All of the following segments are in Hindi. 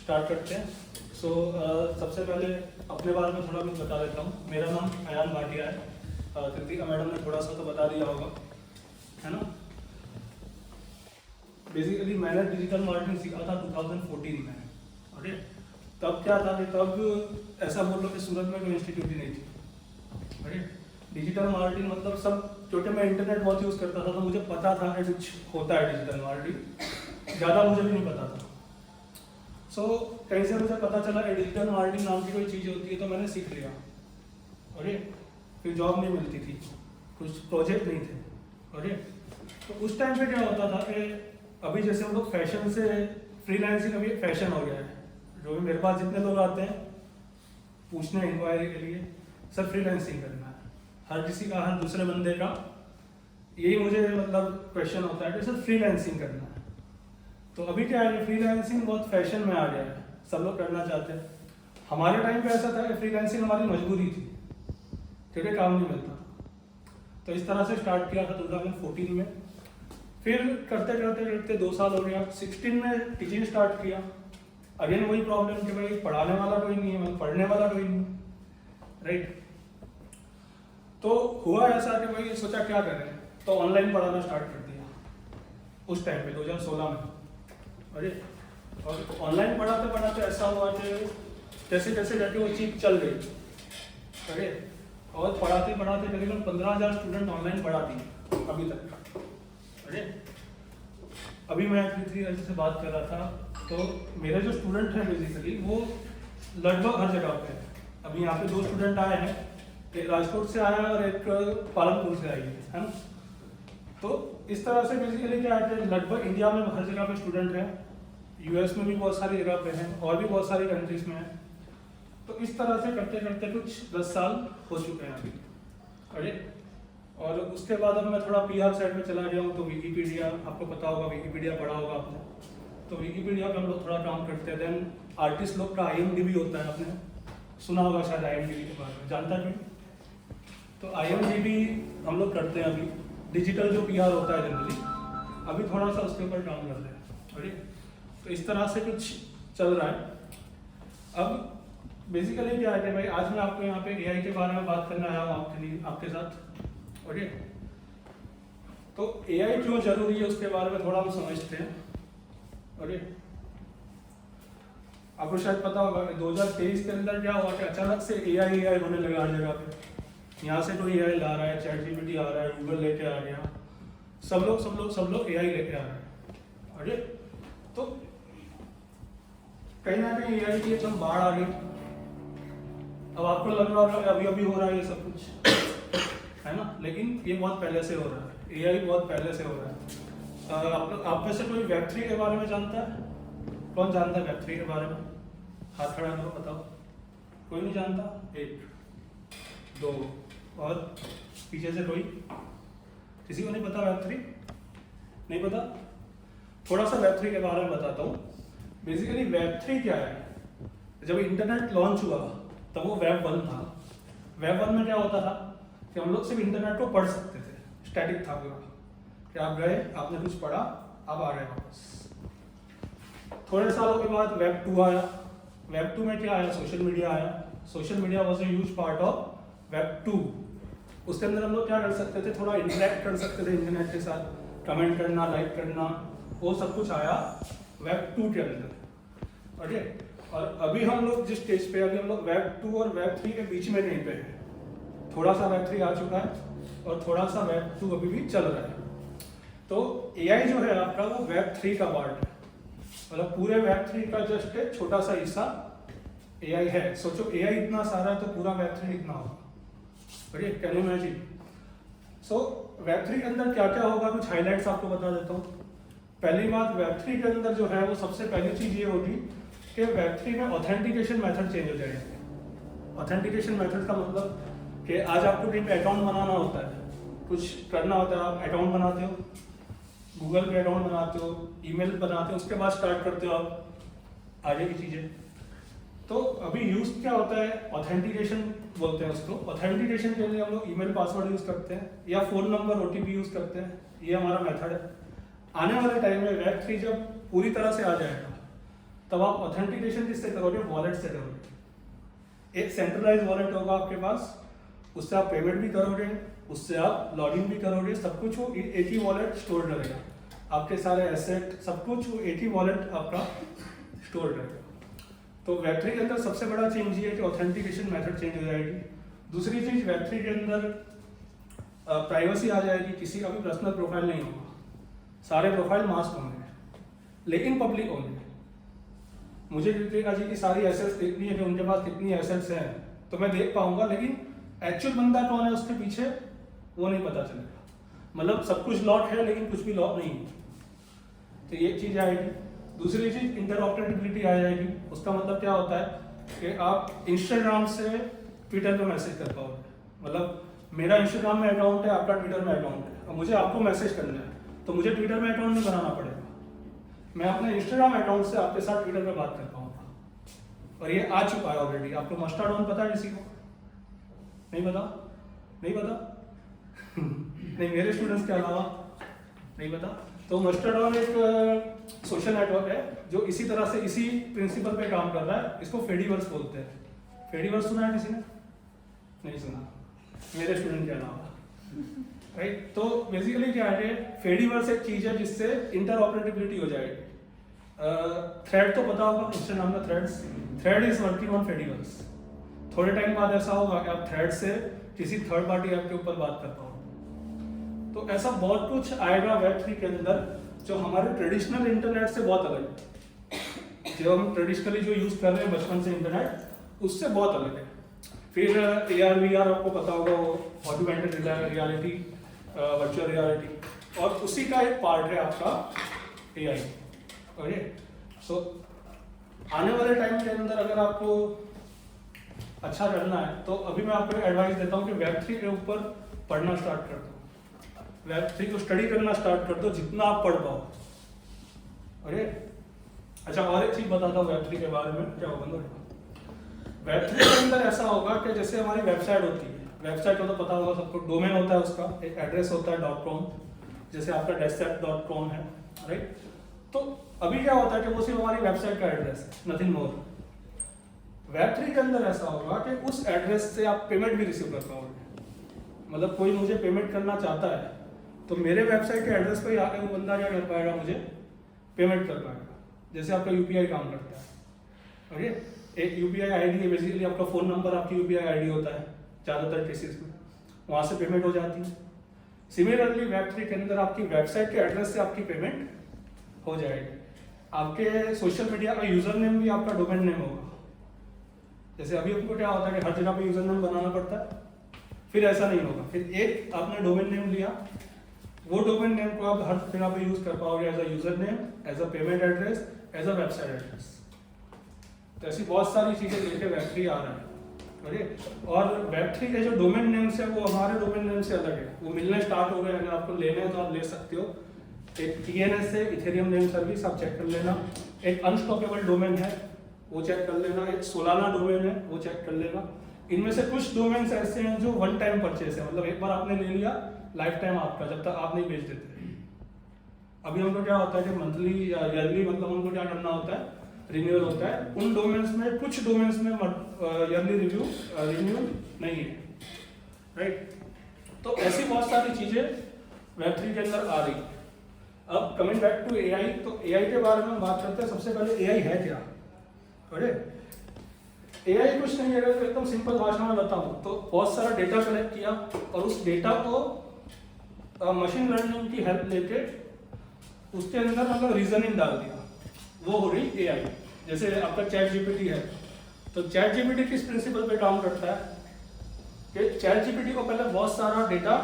स्टार्ट करते हैं। सबसे पहले अपने बारे में थोड़ा कुछ बता देता हूँ। मेरा नाम अयान भाटिया है। कृतिका मैडम ने थोड़ा सा तो बता दिया होगा, है ना। बेसिकली मैंने डिजिटल मार्केटिंग सीखा था 2014 में। ओके, तब क्या था कि तब ऐसा बोल लो कि सूरत में कोई इंस्टीट्यूट ही नहीं थी। ओके, डिजिटल मार्केटिंग मतलब सब, क्योंकि मैं इंटरनेट बहुत यूज़ करता था तो मुझे पता था कि कुछ होता है डिजिटल मार्केटिंग, ज़्यादा मुझे भी नहीं पता था। कहीं से मुझे पता चला कि डिजिटल मार्केटिंग नाम की कोई चीज़ होती है, तो मैंने सीख लिया। ओके, फिर जॉब नहीं मिलती थी, कुछ प्रोजेक्ट नहीं थे। ओके, तो उस टाइम पे क्या होता था कि अभी जैसे हम लोग फैशन से, फ्रीलांसिंग अभी फैशन हो गया है। जो भी मेरे पास जितने लोग आते हैं पूछने इंक्वायरी के लिए, सर फ्रीलांसिंग करना है, हर किसी का, हर दूसरे बंदे का यही मुझे मतलब क्वेश्चन होता है कि सर फ्रीलांसिंग करना है। तो अभी क्या है, फ्रीलांसिंग बहुत फैशन में आ गया है, सब लोग करना चाहते हैं। हमारे टाइम पे ऐसा था कि फ्रीलांसिंग हमारी मजबूरी थी, क्योंकि काम नहीं मिलता था। तो इस तरह से स्टार्ट किया था 2014 में। फिर करते करते करते 2 साल हो गया। 16 में टीचिंग स्टार्ट किया। अगेन वही प्रॉब्लम कि भाई पढ़ाने वाला कोई नहीं है, मतलब पढ़ने वाला कोई नहीं, राइट। तो हुआ ऐसा कि भाई सोचा क्या करें, तो ऑनलाइन पढ़ाना स्टार्ट कर दिया उस टाइम पे 2016 में। अरे, और ऑनलाइन पढ़ाते पढ़ाते ऐसा हुआ कि जैसे जैसे जाके वो चीज़ चल गई। अरे, और पढ़ाते पढ़ाते करीबन 15,000 स्टूडेंट ऑनलाइन पढ़ाती अभी तक। अरे, अभी मैं कृति से बात कर रहा था, तो मेरे जो स्टूडेंट हैं बेसिकली वो लगभग हर जगह पे है। अभी यहाँ पे 2 स्टूडेंट आए हैं, एक राजकोट से आया है और एक पालनपुर से आई है ना। तो इस तरह से बेसिकली क्या है कि लगभग इंडिया में हर जगह पे स्टूडेंट हैं, यूएस में भी बहुत सारी जगह पे हैं, और भी बहुत सारी कंट्रीज में हैं। तो इस तरह से करते करते कुछ 10 साल हो चुके हैं अभी। अरे, और उसके बाद अब मैं थोड़ा पीआर साइड में चला गया हूँ। तो विकीपीडिया, आपको पता होगा, विकीपीडिया पढ़ा होगा आपने, तो विकीपीडिया पे हम लोग थोड़ा काम करते हैं। देन आर्टिस्ट लोग का IMDb होता है, आपने सुना होगा शायद IMDb के बारे में, जानता है? तो IMDb हम लोग करते हैं अभी। डिजिटल जो PR होता है जनरली, अभी थोड़ा सा उसके ऊपर काम कर रहे हैं। ओके, तो इस तरह से कुछ चल रहा है। अब बेसिकली क्या है भाई, आज मैं आपको यहाँ पे AI के बारे में बात करने आया हूँ आपके लिए, आपके साथ। ओके, तो AI क्यों जरूरी है उसके बारे में थोड़ा हम समझते हैं। ओके, आपको शायद पता होगा कि 2023 के अंदर क्या हुआ कि अचानक से AI होने लगा हर जगह पे। यहाँ से कोई AI ला रहा है, ChatGPT आ रहा है, गूगल लेके आ गया, सब लोग AI लेके आ रहे हैं। ओके, तो कहीं ना कहीं AI की एकदम बाढ़ आ गई। अब आपको लग रहा होगा अभी अभी हो रहा है ये सब कुछ, है ना, लेकिन ये बहुत पहले से हो रहा है। AI बहुत पहले से हो रहा है। आप में से कोई Web3 के बारे में जानता है? कौन जानता है Web3 के बारे में? हाथ खड़ा करो, बताओ। कोई नहीं जानता? 1 2, और पीछे से कोई? किसी को नहीं पता Web3? नहीं पता? थोड़ा सा Web3 के बारे में बताता हूँ। बेसिकली Web3 क्या है? जब इंटरनेट लॉन्च हुआ तब वो Web 1 था। Web 1 में क्या होता था कि हम लोग सिर्फ इंटरनेट को पढ़ सकते थे, स्टैटिक था पूरा, कि आप गए, आपने कुछ पढ़ा, आप आ गए वापस। थोड़े सालों के बाद Web 2 आया। Web 2 में क्या आया? सोशल मीडिया आया। Social media was a huge part of Web 2। उसके अंदर हम लोग क्या कर सकते थे? थोड़ा इंटरेक्ट कर सकते थे इंटरनेट के साथ, कमेंट करना, लाइक करना, वो सब कुछ आया Web 2 के अंदर। ओके, और अभी हम लोग जिस स्टेज पे, अभी हम लोग Web 2 और Web 3 के बीच में कहीं पे है। थोड़ा सा Web 3 आ चुका है और थोड़ा सा Web 2 अभी भी चल रहा है। तो AI जो है आपका, वो Web 3 का पार्ट है, मतलब पूरे Web 3 का जस्ट एक छोटा सा हिस्सा AI है। सोचो AI इतना सारा है तो पूरा Web 3 इतना होगा। Can you imagine? So Web 3 के अंदर क्या क्या होगा, कुछ हाइलाइट्स आपको बता देता हूँ। पहली बात, Web 3 के अंदर जो है वो सबसे पहली चीज ये होगी कि Web 3 में ऑथेंटिकेशन मेथड चेंज हो जाएंगे। ऑथेंटिकेशन मेथड का मतलब कि आज आपको कहीं पे अकाउंट बनाना होता है, कुछ करना होता है, आप अकाउंट बनाते हो, गूगल पे अकाउंट बनाते हो, ईमेल बनाते हो, उसके बाद स्टार्ट करते हो आप आगे की चीज़ें। तो अभी यूज क्या होता है? ऑथेंटिकेशन बोलते हैं उसको। ऑथेंटिकेशन के लिए हम लोग ईमेल पासवर्ड यूज करते हैं या फोन नंबर OTP यूज करते हैं, ये हमारा मेथड है। आने वाले टाइम में Web 3 जब पूरी तरह से आ जाएगा तब आप ऑथेंटिकेशन किससे करोगे? वॉलेट से करोगे। एक सेंट्रलाइज वॉलेट होगा आपके पास, उससे आप पेमेंट भी करोगे, उससे आप लॉगिन भी करोगे, सब कुछ वो एक ही वॉलेट स्टोर करेगा। आपके सारे एसेट सब कुछ वो एक ही वॉलेट आपका स्टोर करेगा। तो Web3 के अंदर सबसे बड़ा चेंज ये है कि ऑथेंटिकेशन मेथड चेंज हो जाएगी। दूसरी चीज Web3 के अंदर प्राइवेसी आ जाएगी, किसी का भी पर्सनल प्रोफाइल नहीं होगा, सारे प्रोफाइल मास्क होंगे लेकिन पब्लिक होंगे। मुझे कृतिका जी की सारी एसेट्स देखनी है कि उनके पास कितनी एसेट्स हैं तो मैं देख पाऊंगा, लेकिन एक्चुअल बंदा कौन है उसके पीछे वो नहीं पता चलेगा। मतलब सब कुछ लॉक है लेकिन कुछ भी लॉक नहीं है। तो ये चीज आएगी। दूसरी चीज इंटरऑपरेबिलिटी आ जाएगी। उसका मतलब क्या होता है कि आप इंस्टाग्राम से ट्विटर पे मैसेज कर पाओगे। मतलब मेरा इंस्टाग्राम में अकाउंट है, आपका ट्विटर में अकाउंट है, और मुझे आपको मैसेज करना है तो मुझे ट्विटर में अकाउंट नहीं बनाना पड़ेगा, मैं अपने इंस्टाग्राम अकाउंट से आपके साथ ट्विटर पे बात कर पाऊंगा। और ये आ चुका है ऑलरेडी। आपको मस्टरडॉन पता है किसी को? नहीं पता? नहीं पता? नहीं, मेरे स्टूडेंट्स के अलावा नहीं पता। तो मस्टरडॉन एक सोशल नेटवर्क है जो इसी तरह से इसी प्रिंसिपल पे काम कर रहा है। इसको फेडिवर्स बोलते हैं। फेडिवर्स सुना है किसी ने? नहीं सुना, मेरे स्टूडेंट के अलावा, राइट। तो बेसिकली क्या है, फेडिवर्स एक चीज है जिससे इंटरऑपरेबिलिटी हो जाएगी। थ्रेड तो पता होगा, इंस्टाग्राम में थ्रेड इज वर्किंग ऑन फेडिवर्स। थोड़े टाइम बाद ऐसा होगा कि आप थ्रेड से किसी थर्ड पार्टी ऐप के ऊपर बात कर पाओगे। तो ऐसा बहुत कुछ आएगा Web3 के अंदर जो हमारे ट्रेडिशनल इंटरनेट से बहुत अलग है। जो हम ट्रेडिशनली जो यूज कर रहे हैं बचपन से इंटरनेट, उससे बहुत अलग है। फिर AR VR आपको पता होगा, वो ऑगमेंटेड रियलिटी, वर्चुअल रियलिटी, और उसी का एक पार्ट है आपका AI। ओके, सो आने वाले टाइम के अंदर अगर आपको अच्छा करना है तो अभी मैं आपको एडवाइस देता हूँ कि Web3 के ऊपर पढ़ना स्टार्ट कर दो। Web3 को स्टडी करना स्टार्ट कर दो जितना आप पढ़ पाओ। ओके, अच्छा, और एक चीज बताता हूँ Web3 के बारे में। क्या होगा Web3 के अंदर ऐसा होगा कि जैसे हमारी वेबसाइट होती है, वेबसाइट को तो पता होगा सबको, डोमेन होता है, उसका एक एड्रेस होता है .com, जैसे आपका desktop.com है, राइट। तो अभी क्या होता है कि वो सिर्फ हमारी वेबसाइट का एड्रेस है, नथिंग मोर। Web3 के अंदर ऐसा होगा कि उस एड्रेस से आप पेमेंट भी रिसीव कर पाओगे। मतलब कोई मुझे पेमेंट करना चाहता है तो मेरे वेबसाइट के एड्रेस पर ही आकर वो बंदा क्या कर पाएगा, मुझे पेमेंट कर पाएगा। जैसे आपका UPI काम करता है। ओके, एक UPI ID है, बेसिकली आपका फ़ोन नंबर आपकी UPI ID होता है ज़्यादातर केसेस में, वहाँ से पेमेंट हो जाती है। सिमिलरली Web3 के अंदर आपकी वेबसाइट के एड्रेस से आपकी पेमेंट हो जाएगी। आपके सोशल मीडिया का यूज़र नेम भी आपका डोमेन नेम होगा। जैसे अभी आपको क्या होता है कि हर जगह पे यूज़र नेम बनाना पड़ता है, फिर ऐसा नहीं होगा। फिर एक आपने डोमेन नेम लिया, वो डोमेन नेम को आप हर जगह पे यूज़ कर पाओगे, as a username, as a payment address, as a website address. तो ऐसी बहुत सारी चीज़ें लेके Web3 आ रहा है। और Web3 के जो डोमेन नेम्स है वो हमारे डोमेन नेम से अलग है, वो मिलने स्टार्ट हो गए। अगर आपको लेना है तो आप ले सकते हो। एक TNS है, इथेरियम नेम सर्विस, आप चेक कर लेना। एक अनस्टॉपेबल डोमेन है, वो चेक कर लेना। एक सोलाना डोमेन है, वो चेक कर लेना। इनमें से कुछ डोमेन्स ऐसे हैं जो वन टाइम परचेस है, मतलब एक बार आपने ले लिया, लाइफ टाइम आपका, जब तक आप नहीं बेच देते। अभी हमको क्या होता है कि मंथली या ईयरली, मतलब हमको क्या करना होता है, रिन्यूअल होता है। उन डोमेन्स में, कुछ डोमेन्स में ईयरली रिन्यूअल नहीं है, राइट। तो ऐसी बहुत सारी चीजें Web3 के अंदर आ रही है। अब कमिंग बैक टू AI, तो AI के बारे में बात करते हैं। सबसे पहले AI है क्या? अरे AI कुछ नहीं है, अगर एकदम सिंपल भाषा में बताऊं तो बहुत सारा डेटा कलेक्ट किया और उस डेटा को मशीन लर्निंग की हेल्प लेके उसके अंदर मतलब रीजनिंग डाल दिया, वो हो रही AI। जैसे आपका ChatGPT है, तो ChatGPT किस प्रिंसिपल पे काम करता है कि ChatGPT को पहले बहुत सारा डेटा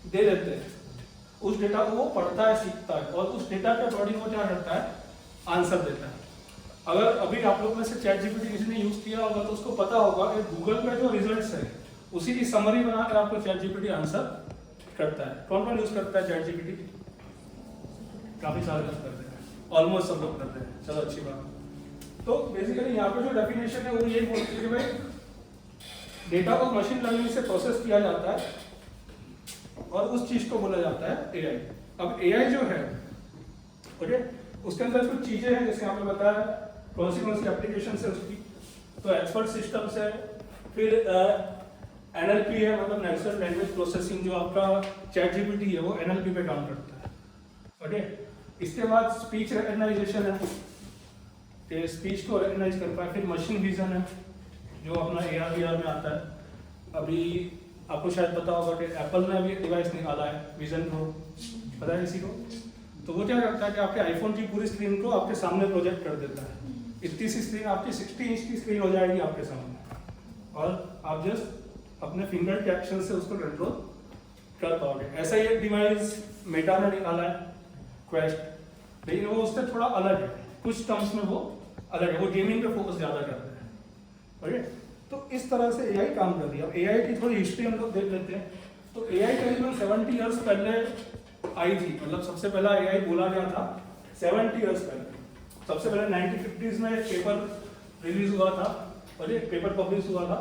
दे देते हैं, उस डेटा को वो पढ़ता है, सीखता है, और उस डेटा के अकॉर्डिंग वो क्या करता है, आंसर देता है। अगर अभी आप लोग में से ChatGPT किसी ने यूज किया होगा तो उसको पता होगा कि गूगल में जो रिजल्ट्स है उसी की समरी बनाकर आपको ChatGPT आंसर करता है। कौन कौन यूज करता है ChatGPT? काफी सारे यूज करते हैं, ऑलमोस्ट सब लोग करते हैं। चलो अच्छी बात। तो बेसिकली यहाँ पे जो डेफिनेशन है वो यही बोलती है कि भाई डेटा को मशीन लर्निंग से प्रोसेस किया जाता है और उस चीज को बोला जाता है AI। अब AI जो है, ओके, उसके अंदर कुछ चीजें हैं जैसे यहाँ पे बताया कौन सी एप्लीकेशन है उसकी, तो एक्सपर्ट सिस्टम है, फिर NLP है, मतलब नेचुरल लैंग्वेज प्रोसेसिंग, जो आपका ChatGPT है वो NLP पे काम करता है। ओके, इसके बाद स्पीच रिकग्नाइजेशन है कि स्पीच को रिकग्नाइज कर पाए। फिर मशीन विजन है जो अपना AR/VR में आता है। अभी आपको शायद पता होगा कि एप्पल ने अभी एक डिवाइस निकाला है विजन प्रो, पता है किसी को? तो वो क्या करता है कि आपके आईफोन की पूरी स्क्रीन को आपके सामने प्रोजेक्ट कर देता है। इतनी सी स्क्रीन, आपकी 60 इंच की स्क्रीन हो जाएगी आपके सामने, और आप जस्ट अपने फिंगर के एक्शन से उसको कंट्रोल कर पाओगे। ऐसा ही एक डिवाइस मेटा ने निकाला है, क्वेस्ट, लेकिन वो उससे थोड़ा अलग है, कुछ टर्म्स में वो अलग है, वो गेमिंग पे फोकस ज़्यादा करते हैं। ओके, तो इस तरह से AI काम कर रही है। अब AI की थोड़ी हिस्ट्री हम लोग देख लेते हैं। तो AI करीबन 70 ईयर्स पहले आई थी, मतलब सबसे पहला AI बोला गया था 70 ईयर्स पहले। सबसे पहले 1950s में एक पेपर रिलीज हुआ था, और एक पेपर पब्लिश हुआ था